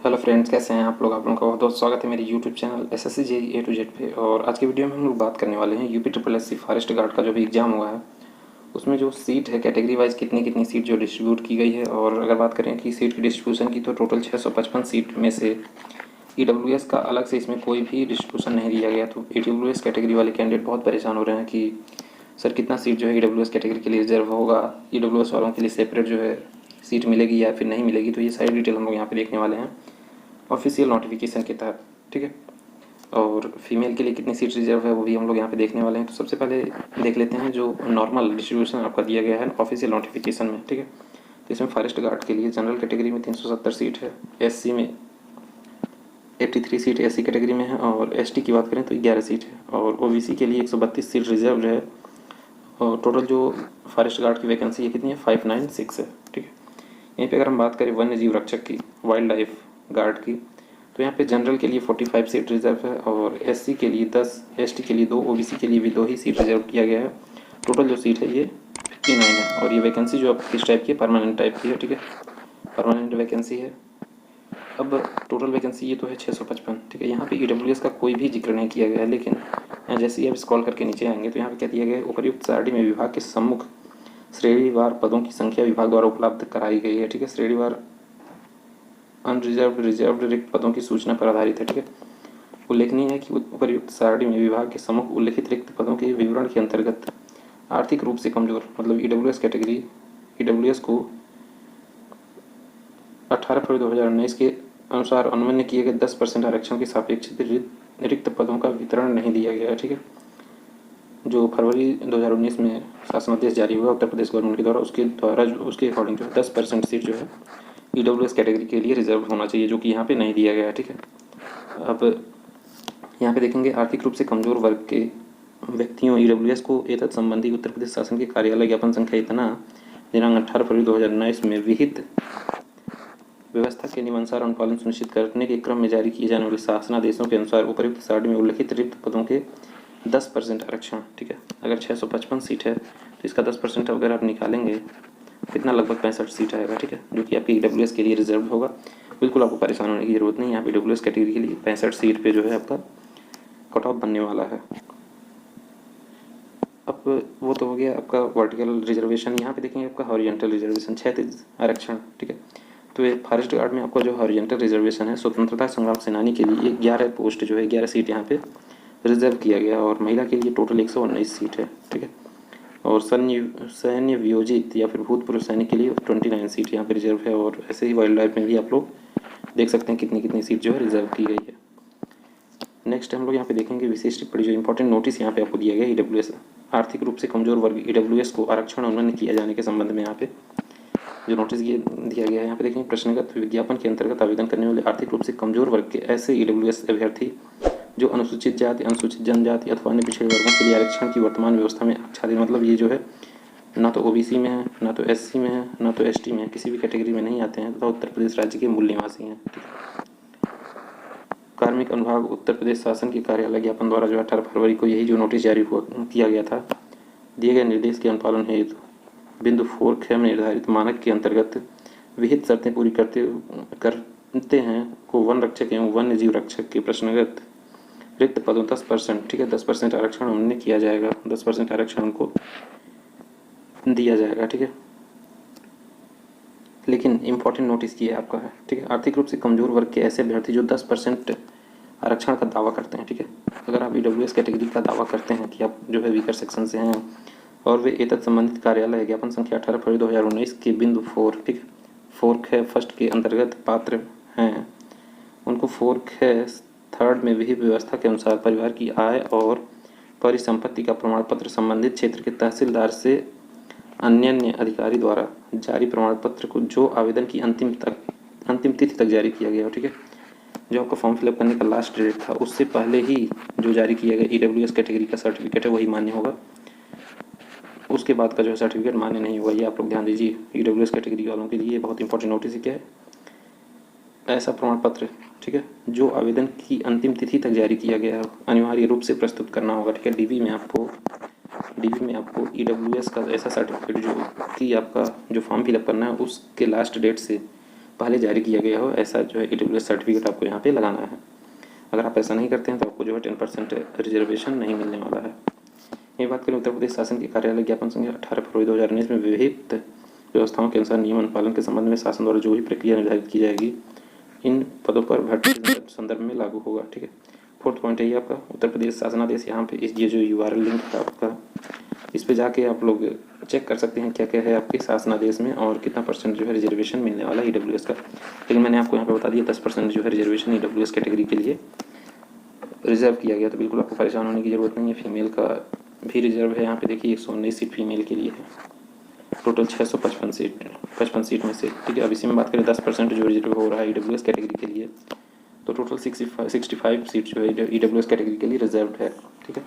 Hello friends, कैसे हैं आप लोग का बहुत बहुत स्वागत है मेरे YouTube channel SSC JEE A to Z पे। और आज की वीडियो में हम लोग बात करने वाले हैं UP triple SC forest guard का जो भी एग्ज़ाम हुआ है उसमें जो सीट है कैटेगरी वाइज कितनी कितनी सीट जो डिस्ट्रीब्यूट की गई है। और अगर बात करें कि सीट की डिस्ट्रीब्यूशन की तो टोटल 655 सीट में से ईडब्ल्यूएस का अलग से इसमें कोई भी डिस्ट्रीब्यूशन नहीं दिया गया। तो ईडब्ल्यूएस कैटेगरी वाले कैंडिडेट बहुत परेशान हो रहे हैं कि सर कितना सीट जो है ईडब्ल्यूएस कैटेगरी के लिए रिजर्व होगा, ईडब्ल्यूएस वालों के लिए सेपरेट जो है सीट मिलेगी या फिर नहीं मिलेगी। तो ये सारी डिटेल हम लोग यहाँ पे देखने वाले हैं ऑफिशियल नोटिफिकेशन के तहत, ठीक है। और फीमेल के लिए कितनी सीट रिजर्व है वो भी हम लोग यहाँ पे देखने वाले हैं। तो सबसे पहले देख लेते हैं जो नॉर्मल डिस्ट्रीब्यूशन आपका दिया गया है ऑफिशियल नोटिफिकेशन में, ठीक है। तो इसमें फॉरेस्ट गार्ड के लिए जनरल कैटेगरी में 370 सीट है, एससी में 83 सीट एससी कैटेगरी में है, और एसटी की बात करें तो 11 सीट है, और ओबीसी के लिए 132 सीट रिजर्व है। और टोटल जो फॉरेस्ट गार्ड की वैकेंसी है कितनी है, 596 है, ठीक है। यहीं पे अगर हम बात करें वन्य जीव रक्षक की, वाइल्ड लाइफ गार्ड की, तो यहाँ पे जनरल के लिए 45 सीट रिजर्व है, और एससी के लिए 10, एसटी के लिए 2, ओबीसी के लिए भी 2 ही सीट रिजर्व किया गया है। टोटल जो सीट है ये 59 है, और ये वैकेंसी जो अब किस टाइप की है, परमानेंट टाइप की है, ठीक है, परमानेंट वैकेंसी है। अब टोटल वैकेंसी ये तो है 655, ठीक है। यहाँ पे ईडब्ल्यूएस का कोई भी जिक्र नहीं किया गया है, लेकिन यहाँ जैसे ही आप स्क्रॉल करके नीचे आएंगे तो यहाँ पे क्या दिया गया है, उपर्युक्त सारणी में विभाग के सम्मुख श्रेणीवार पदों की संख्या विभाग द्वारा उपलब्ध कराई गई है, ठीक है। श्रेणीवार अनरिजर्व रिजर्व रिक्त पदों की सूचना पर आधारित है, ठीक है। उल्लेखनीय है कि उपर्युक्त सारणी में विभाग के सम्मुख उल्लिखित रिक्त पदों के विवरण के अंतर्गत आर्थिक रूप से कमजोर मतलब ईडब्ल्यूएस कैटेगरी, ईडब्ल्यूएस को 18 फरवरी 2019 के अनुसार अनुमन्य किए गए 10% आरक्षण के सापेक्ष रिक्त पदों का वितरण नहीं दिया गया है, ठीक है। जो फरवरी 2019 में शासनादेश जारी हुआ उत्तर प्रदेश गवर्नमेंट के द्वारा, उसके अकॉर्डिंग जो है 10% सीट जो है ईडब्ल्यूएस कैटेगरी के लिए रिजर्व होना चाहिए, जो कि यहाँ पे नहीं दिया गया है, ठीक है। अब यहाँ पे देखेंगे आर्थिक रूप से कमजोर वर्ग के व्यक्तियों ईडब्ल्यूएस को एतत् संबंधी उत्तर प्रदेश शासन के कार्यालय ज्ञापन संख्या इतना दिनांक 18 फरवरी 2019 में विहित व्यवस्था के नियमानुसार अनुपालन सुनिश्चित करने के क्रम में जारी किए जाने वाले शासनादेशों के अनुसार उपर्युक्त सारणी में उल्लिखित रिक्त पदों के 10% आरक्षण, ठीक है। अगर 655 सीट है तो इसका 10% अगर आप निकालेंगे कितना, लगभग 65 सीट आएगा, ठीक है, जो कि आपकी ईडब्ल्यूएस के लिए रिजर्व होगा। बिल्कुल आपको परेशान होने की जरूरत नहीं है, यहाँ पे ईडब्ल्यूएस कैटेगरी के लिए 65 सीट पे जो है आपका कट ऑफ बनने वाला है। अब वो तो हो गया आपका वर्टिकल रिजर्वेशन। यहाँ पे देखेंगे आपका हॉरिजॉन्टल रिजर्वेशन 36 आरक्षण, ठीक है। तो ये फॉरेस्ट गार्ड में आपका जो हॉरिजॉन्टल रिजर्वेशन है, स्वतंत्रता संग्राम सेनानी के लिए 11 पोस्ट जो है 11 सीट यहाँ पे रिजर्व किया गया, और महिला के लिए टोटल 119 सीट है, ठीक है। और सैन्य वियोजित या फिर भूतपूर्व सैनिक के लिए 29 सीट यहाँ पे रिजर्व है। और ऐसे ही वाइल्ड लाइफ में भी आप लोग देख सकते हैं कितनी कितनी सीट जो है रिजर्व की गई है। नेक्स्ट हम लोग यहाँ पे देखेंगे विशेष टिप्पणी, जो इंपॉर्टेंट नोटिस यहाँ पे आपको दिया गया है ईडब्ल्यूएस आर्थिक रूप से कमजोर वर्ग ईडब्ल्यूएस को आरक्षण उन्मूलन किया जाने के संबंध में यहाँ पे जो नोटिस दिया गया है। यहाँ पे देखेंगे प्रश्नगत विज्ञापन के अंतर्गत आवेदन करने वाले आर्थिक रूप से कमजोर वर्ग के ऐसे ईडब्ल्यूएस अभ्यर्थी जो अनुसूचित जाति, अनुसूचित जनजाति अथवा अन्य पिछड़े वर्गों के लिए आरक्षण की वर्तमान व्यवस्था में आच्छादित, मतलब ये जो है ना तो ओबीसी में है, ना तो एससी में है, ना तो एसटी में है, किसी भी कैटेगरी में नहीं आते हैं, तथा उत्तर प्रदेश राज्य के मूल निवासी हैं, ठीक है। कार्मिक अनुभाग उत्तर प्रदेश शासन के कार्यालय ज्ञापन द्वारा जो 18 फरवरी को यही जो नोटिस जारी किया गया था, दिए गए निर्देश के अनुपालन हेतु बिंदु 4 में निर्धारित मानक के अंतर्गत विहित शर्तें पूरी करते हैं को वन रक्षक एवं वन्य जीव रक्षक के प्रश्नगत रिक्त पदों 10%, ठीक है, 10% आरक्षण उन्हें किया जाएगा, 10% आरक्षण उनको दिया जाएगा, ठीक है। लेकिन इंपॉर्टेंट नोटिस ये आपका है, ठीक है। आर्थिक रूप से कमजोर वर्ग के ऐसे अभ्यर्थी जो 10% आरक्षण का दावा करते हैं, ठीक है। अगर आप ईडब्ल्यूएस कैटेगरी का दावा करते हैं कि आप जो है वीकर सेक्शन से हैं और वे एतत् संबंधित कार्यालय ज्ञापन संख्या 18 फरवरी 2019 के बिंदु 4, ठीक है, 4 फर्स्ट के अंतर्गत पात्र हैं, उनको 4 थर्ड में विहित व्यवस्था के अनुसार परिवार की आय और परिसंपत्ति का प्रमाण पत्र संबंधित क्षेत्र के तहसीलदार से अन्य अधिकारी द्वारा जारी प्रमाण पत्र को जो आवेदन की अंतिम तिथि तक जारी किया गया हो, ठीक है। जो आपका फॉर्म फिलअप करने का लास्ट डेट था उससे पहले ही जो जारी किया गया ईडब्ल्यूएस कैटेगरी का सर्टिफिकेट है वही मान्य होगा, उसके बाद का जो है सर्टिफिकेट मान्य नहीं होगा। ये आप लोग ध्यान दीजिए, ईडब्ल्यूएस कैटेगरी वालों के लिए बहुत इंपॉर्टेंट नोटिस क्या है, ऐसा प्रमाण पत्र, ठीक है, जो आवेदन की अंतिम तिथि तक जारी किया गया है अनिवार्य रूप से प्रस्तुत करना होगा, ठीक है। डीबी में आपको ईडब्ल्यूएस का ऐसा सर्टिफिकेट जो कि आपका जो फॉर्म फिलअप करना है उसके लास्ट डेट से पहले जारी किया गया हो, ऐसा जो है EWS सर्टिफिकेट आपको यहाँ पे लगाना है। अगर आप ऐसा नहीं करते हैं तो आपको जो है 10% रिजर्वेशन नहीं मिलने वाला है। ये बात करें उत्तर प्रदेश शासन के कार्यालय ज्ञापन संख्या 18 फरवरी 2019 में विहित व्यवस्थाओं के अनुसार नियम अनुपालन के संबंध में शासन द्वारा जो भी प्रक्रिया निर्धारित की जाएगी इन पदों पर भर्ती के संदर्भ में लागू होगा। ठीक है, 4th पॉइंट है ये आपका उत्तर प्रदेश शासनादेश। यहाँ पे इस ये जो URL लिंक है आपका, इस पे जाके आप लोग चेक कर सकते हैं क्या क्या है आपके शासनादेश में और कितना % जो है रिजर्वेशन मिलने वाला है EWS का। लेकिन मैंने आपको यहाँ पे बता दिया 10% जो है रिजर्वेशन EWS कैटेगरी के लिए रिजर्व किया गया, तो बिल्कुल आपको परेशान होने की ज़रूरत नहीं है। फीमेल का भी रिजर्व है यहाँ पे, देखिए 119 सीट फीमेल के लिए है, टोटल 655 सीट में से। ठीक है, अब इसी में बात करें 10% जो रिजर्व हो रहा है EWS कैटेगरी के लिए, तो टोटल 65 सीट जो है EWS कैटेगरी के लिए रिजर्व्ड है। ठीक है,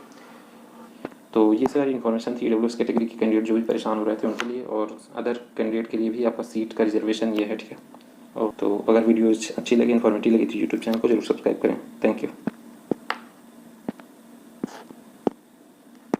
तो ये सारी इन्फॉर्मेशन थी EWS कैटेगरी के कैंडिडेट जो भी परेशान हो रहे थे उनके लिए, और अदर कैंडिडेट के लिए भी आपका सीट का रिजर्वेशन ये है। ठीक है, और तो अगर वीडियो अच्छी लगी, इन्फॉर्मेटिव लगी तो यूट्यूब चैनल को जरूर सब्सक्राइब करें। थैंक